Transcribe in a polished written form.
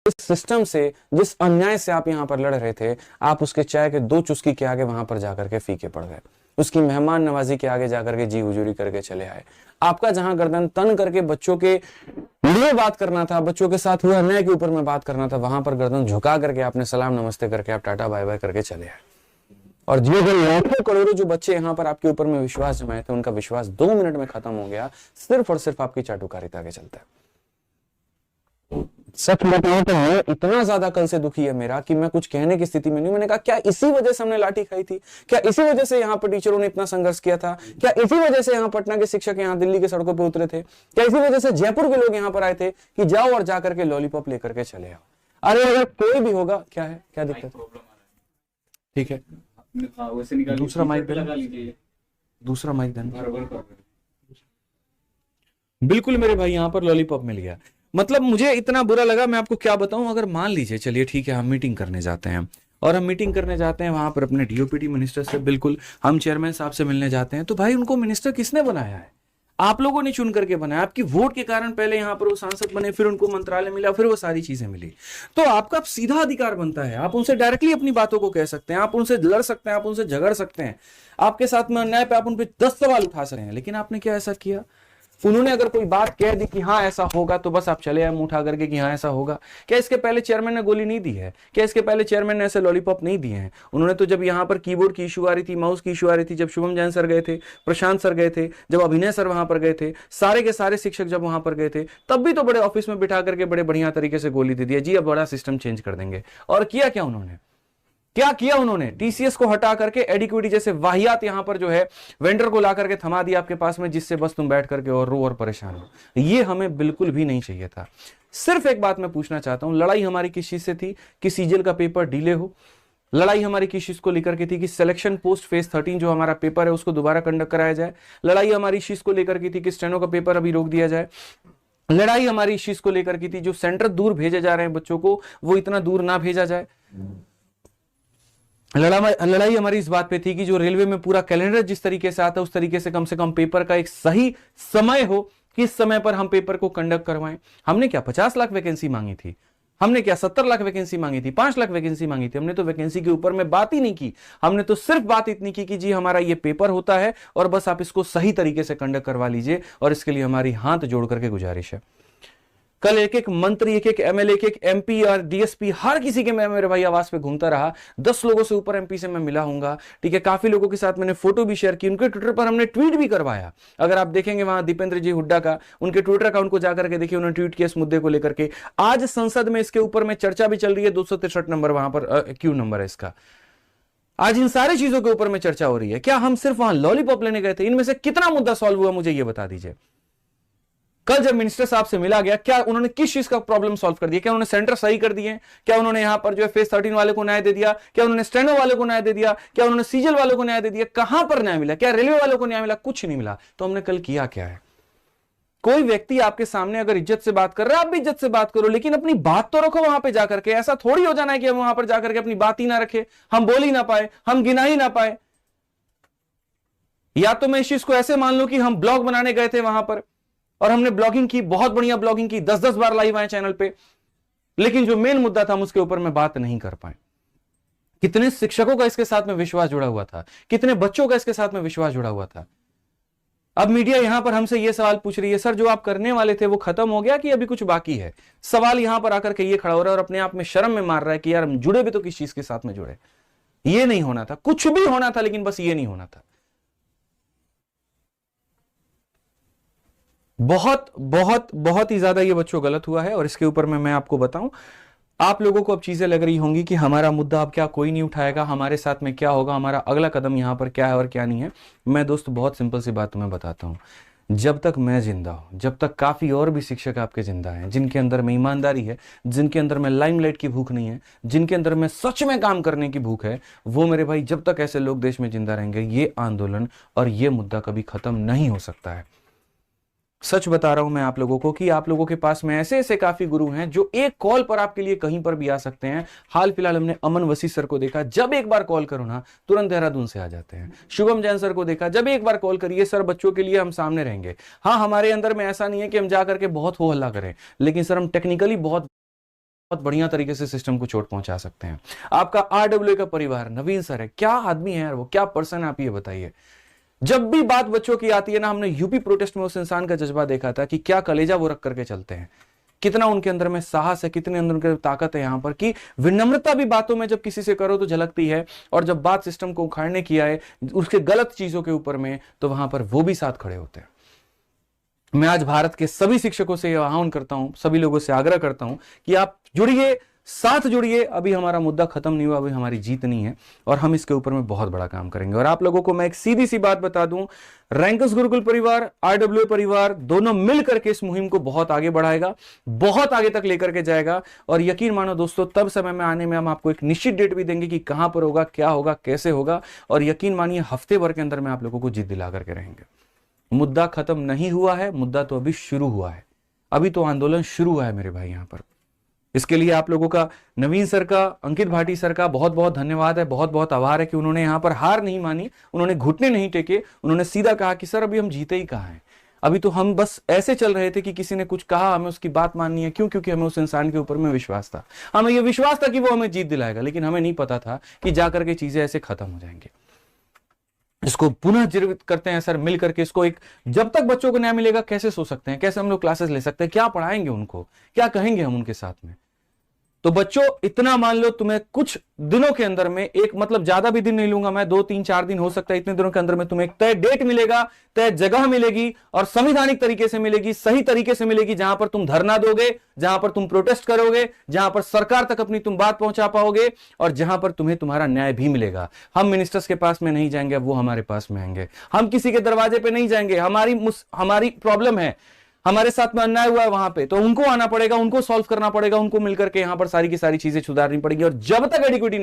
जिस सिस्टम से, जिस अन्याय से आप यहाँ पर लड़ रहे थे, आप उसके चाय के 2 चुस्की के आगे वहां पर जाकर के फीके पड़ गए, उसकी मेहमान नवाजी के आगे जाकर के जी हुजूरी करके चले आए। आपका जहां गर्दन तन करके बच्चों के लिए बात करना था, बच्चों के साथ हुए अन्याय के ऊपर में बात करना था, वहां पर गर्दन झुका करके आपने सलाम नमस्ते करके आप टाटा बाय बाय करके चले आए। और जो लाखों करोड़ों जो बच्चे यहाँ पर आपके ऊपर में विश्वास जमाए थे, उनका विश्वास 2 मिनट में खत्म हो गया, सिर्फ और सिर्फ आपकी चाटुकारिता के चलते। सच बताऊं तो मैं इतना ज्यादा कल से दुखी है मेरा कि मैं कुछ कहने की स्थिति में नहीं। मैंने कहा क्या इसी वजह से हमने लाठी खाई थी? क्या इसी वजह से यहाँ पर टीचरों ने इतना संघर्ष किया था? क्या इसी वजह से यहाँ पटना के शिक्षक यहाँ दिल्ली के सड़कों पर उतरे थे? क्या इसी वजह से जयपुर के लोग यहाँ पर आए थे कि जाओ और जाकर के लॉलीपॉप लेकर के चले आओ? अरे अगर कोई भी होगा, क्या है, क्या दिक्कत? ठीक है, दूसरा माइक देना, दूसरा माइक देना। बिल्कुल मेरे भाई, यहाँ पर लॉलीपॉप मिल गया। मतलब मुझे इतना बुरा लगा, मैं आपको क्या बताऊं। अगर मान लीजिए, चलिए ठीक है, हम मीटिंग करने जाते हैं और हम मीटिंग करने जाते हैं वहां पर अपने डीओपीटी मिनिस्टर से, बिल्कुल हम चेयरमैन साहब से मिलने जाते हैं, तो भाई उनको मिनिस्टर किसने बनाया है? आप लोगों ने चुन करके बनाया। आपकी वोट के कारण पहले यहाँ पर वो सांसद बने, फिर उनको मंत्रालय मिला, फिर वो सारी चीजें मिली। तो आपका सीधा अधिकार बनता है, आप उनसे डायरेक्टली अपनी बातों को कह सकते हैं, आप उनसे लड़ सकते हैं, आप उनसे झगड़ सकते हैं, आपके साथ में अन्याय पे आप उन पे 10 सवाल उठा सकते हैं। लेकिन आपने क्या ऐसा किया? उन्होंने अगर कोई बात कह दी कि हाँ ऐसा होगा, तो बस आप चले आए मुंह उठा करके कि हाँ ऐसा होगा। क्या इसके पहले चेयरमैन ने गोली नहीं दी है? क्या इसके पहले चेयरमैन ने ऐसे लॉलीपॉप नहीं दिए हैं? उन्होंने तो जब यहाँ पर कीबोर्ड की इशू आ रही थी, माउस की इशू आ रही थी, जब शुभम जैन सर गए थे, प्रशांत सर गए थे, जब अभिनय सर वहां पर गए थे, सारे के सारे शिक्षक जब वहां पर गए थे, तब भी तो बड़े ऑफिस में बिठा करके बड़े बढ़िया तरीके से गोली दे दिया, जी अब बड़ा सिस्टम चेंज कर देंगे। और किया क्या उन्होंने? क्या किया उन्होंने? टीसीएस को हटा करके एडिक्विटी जैसे वाहियात यहां पर जो है वेंडर को ला करके थमा दिया आपके पास में, जिससे बस तुम बैठ करके और रो और परेशान हो। ये हमें बिल्कुल भी नहीं चाहिए था। सिर्फ एक बात मैं पूछना चाहता हूं, लड़ाई हमारी किस चीज से थी कि सीजीएल का पेपर डिले हो? लड़ाई हमारी किस चीज को लेकर के थी कि सिलेक्शन पोस्ट फेज 13 जो हमारा पेपर है उसको दोबारा कंडक्ट कराया जाए? लड़ाई हमारी इस चीज को लेकर की थी कि स्टेनो का पेपर अभी रोक दिया जाए? लड़ाई हमारी इस चीज को लेकर की थी जो सेंटर दूर भेजे जा रहे हैं बच्चों को, वो इतना दूर ना भेजा जाए? लड़ाई हमारी इस बात पे थी कि जो रेलवे में पूरा कैलेंडर जिस तरीके से आता है, उस तरीके से कम पेपर का एक सही समय हो, किस समय पर हम पेपर को कंडक्ट करवाएं। हमने क्या 50 लाख वैकेंसी मांगी थी? हमने क्या 70 लाख वैकेंसी मांगी थी? 5 लाख वैकेंसी मांगी थी? हमने तो वैकेंसी के ऊपर में बात ही नहीं की। हमने तो सिर्फ बात इतनी की कि जी हमारा ये पेपर होता है और बस आप इसको सही तरीके से कंडक्ट करवा लीजिए, और इसके लिए हमारी हाथ जोड़ करके गुजारिश है। कल एक एक मंत्री, एक एक एमएलए, एक एक एमपी और डीएसपी, हर किसी के मैं मेरे भाई आवाज पे घूमता रहा। 10 लोगों से ऊपर एमपी से मैं मिला हूंगा, ठीक है। काफी लोगों के साथ मैंने फोटो भी शेयर की, उनके ट्विटर पर हमने ट्वीट भी करवाया। अगर आप देखेंगे वहां दीपेंद्र जी हुड्डा का, उनके ट्विटर अकाउंट को जाकर के देखिए, उन्होंने ट्वीट किया इस मुद्दे को लेकर के। आज संसद में इसके ऊपर में चर्चा भी चल रही है, 263 नंबर वहां पर क्यू नंबर है इसका। आज इन सारी चीजों के ऊपर में चर्चा हो रही है। क्या हम सिर्फ वहां लॉलीपॉप लेने गए थे? इनमें से कितना मुद्दा सॉल्व हुआ, मुझे यह बता दीजिए। कल जब मिनिस्टर साहब से मिला गया, क्या उन्होंने किस चीज का प्रॉब्लम सॉल्व कर दिया? क्या उन्होंने सेंटर सही कर दिए? क्या उन्होंने यहां पर जो है फेज 13 वाले को न्याय दे दिया? क्या उन्होंने स्टेनो वाले को न्याय दे दिया? क्या उन्होंने सीजीएल वालों को न्याय दे दिया? कहां पर न्याय मिला? क्या रेलवे वालों को न्याय मिला? कुछ नहीं मिला। तो हमने कल किया क्या है? कोई व्यक्ति आपके सामने अगर इज्जत से बात कर रहा है, आप भी इज्जत से बात करो, लेकिन अपनी बात तो रखो वहां पे जाकर के। ऐसा थोड़ी हो जाना है कि हम वहां पर जाकर के अपनी बात ही ना रखे, हम बोल ही ना पाए, हम गिना ही ना पाए। या तो मैं इस चीज को ऐसे मान लूं कि हम ब्लॉग बनाने गए थे वहां पर और हमने ब्लॉगिंग की, बहुत बढ़िया ब्लॉगिंग की, 10-10 बार लाइव आए चैनल पे, लेकिन जो मेन मुद्दा था हम उसके ऊपर में बात नहीं कर पाए। कितने शिक्षकों का इसके साथ में विश्वास जुड़ा हुआ था, कितने बच्चों का इसके साथ में विश्वास जुड़ा हुआ था। अब मीडिया यहां पर हमसे यह सवाल पूछ रही है, सर जो आप करने वाले थे वो खत्म हो गया कि अभी कुछ बाकी है? सवाल यहां पर आकर के ये खड़ा हो रहा है और अपने आप में शर्म में मार रहा है कि यार हम जुड़े भी तो किस चीज के साथ में जुड़े। ये नहीं होना था, कुछ भी होना था, लेकिन बस ये नहीं होना था। बहुत बहुत बहुत ही ज्यादा ये बच्चों गलत हुआ है। और इसके ऊपर में मैं आपको बताऊं, आप लोगों को अब चीजें लग रही होंगी कि हमारा मुद्दा अब क्या कोई नहीं उठाएगा, हमारे साथ में क्या होगा, हमारा अगला कदम यहां पर क्या है और क्या नहीं है। मैं दोस्त बहुत सिंपल सी बात तुम्हें बताता हूं, जब तक मैं जिंदा हूं, जब तक काफी और भी शिक्षक आपके जिंदा हैं, जिनके अंदर में ईमानदारी है, जिनके अंदर में लाइमलाइट की भूख नहीं है, जिनके अंदर में सच में काम करने की भूख है, वो मेरे भाई जब तक ऐसे लोग देश में जिंदा रहेंगे, ये आंदोलन और ये मुद्दा कभी खत्म नहीं हो सकता है। सच बता रहा हूं मैं आप लोगों को कि आप लोगों के पास में ऐसे ऐसे काफी गुरु हैं जो एक कॉल पर आपके लिए कहीं पर भी आ सकते हैं। हाल फिलहाल हमने अमन वसी सर को देखा, जब एक बार कॉल करो ना तुरंत देहरादून से आ जाते हैं। शुभम जैन सर को देखा, जब एक बार कॉल करिए सर बच्चों के लिए हम सामने रहेंगे। हाँ, हमारे अंदर में ऐसा नहीं है कि हम जाकर के बहुत हो हल्ला करें, लेकिन सर हम टेक्निकली बहुत बहुत बढ़िया तरीके से सिस्टम को चोट पहुंचा सकते हैं। आपका आरडब्ल्यू का परिवार, नवीन सर है, क्या आदमी है यार वो, क्या पर्सन है, आप ये बताइए। जब भी बात बच्चों की आती है ना, हमने यूपी प्रोटेस्ट में उस इंसान का जज्बा देखा था कि क्या कलेजा वो रख करके चलते हैं, कितना उनके अंदर में साहस है, कितने अंदर उनके ताकत है यहां पर, कि विनम्रता भी बातों में जब किसी से करो तो झलकती है, और जब बात सिस्टम को उखाड़ने की आए उसके गलत चीजों के ऊपर में, तो वहां पर वो भी साथ खड़े होते हैं। मैं आज भारत के सभी शिक्षकों से आह्वान करता हूं, सभी लोगों से आग्रह करता हूं कि आप जुड़िए, साथ जुड़िए। अभी हमारा मुद्दा खत्म नहीं हुआ, अभी हमारी जीत नहीं है, और हम इसके ऊपर में बहुत बड़ा काम करेंगे। और आप लोगों को मैं एक सीधी सी बात बता दूं, रैंकस गुरुकुल परिवार, आरडब्ल्यू परिवार दोनों मिल करके इस मुहिम को बहुत आगे बढ़ाएगा, बहुत आगे तक लेकर के जाएगा। और यकीन मानो दोस्तों, तब समय में आने में हम आपको एक निश्चित डेट भी देंगे कि कहां पर होगा, क्या होगा, कैसे होगा। और यकीन मानिए हफ्ते भर के अंदर में आप लोगों को जीत दिला करके रहेंगे। मुद्दा खत्म नहीं हुआ है, मुद्दा तो अभी शुरू हुआ है, अभी तो आंदोलन शुरू हुआ है मेरे भाई यहां पर। इसके लिए आप लोगों का, नवीन सर का, अंकित भाटी सर का बहुत बहुत धन्यवाद है, बहुत बहुत आभार है कि उन्होंने यहां पर हार नहीं मानी, उन्होंने घुटने नहीं टेके, उन्होंने सीधा कहा कि सर अभी हम जीते ही कहां हैं, अभी तो हम बस ऐसे चल रहे थे कि किसी ने कुछ कहा, हमें उसकी बात माननी है। क्यों? क्योंकि हमें उस इंसान के ऊपर में विश्वास था, हमें यह विश्वास था कि वो हमें जीत दिलाएगा, लेकिन हमें नहीं पता था कि जाकर के चीजें ऐसे खत्म हो जाएंगे। इसको पुनः जीवित करते हैं सर मिल करके। इसको एक, जब तक बच्चों को न्याय मिलेगा कैसे सो सकते हैं, कैसे हम लोग क्लासेस ले सकते हैं, क्या पढ़ाएंगे उनको, क्या कहेंगे हम उनके साथ में। तो बच्चों इतना मान लो, तुम्हें कुछ दिनों के अंदर में, एक मतलब ज्यादा भी दिन नहीं लूंगा मैं, 2 3 4 दिन हो सकता है, इतने दिनों के अंदर में तुम्हें एक तय डेट मिलेगा, तय जगह मिलेगी, और संवैधानिक तरीके से मिलेगी, सही तरीके से मिलेगी, जहां पर तुम धरना दोगे, जहां पर तुम प्रोटेस्ट करोगे, जहां पर सरकार तक अपनी तुम बात पहुंचा पाओगे, और जहां पर तुम्हें तुम्हारा न्याय भी मिलेगा। हम मिनिस्टर्स के पास में नहीं जाएंगे, अब वो हमारे पास में आएंगे। हम किसी के दरवाजे पे नहीं जाएंगे, हमारी प्रॉब्लम है, हमारे साथ में अन्याय हुआ है वहां पे, तो उनको आना पड़ेगा, उनको सॉल्व करना पड़ेगा, उनको मिलकर के यहां पर सारी की सारी चीजें सुधारनी पड़ेगी। और जब तक एडिक्विटी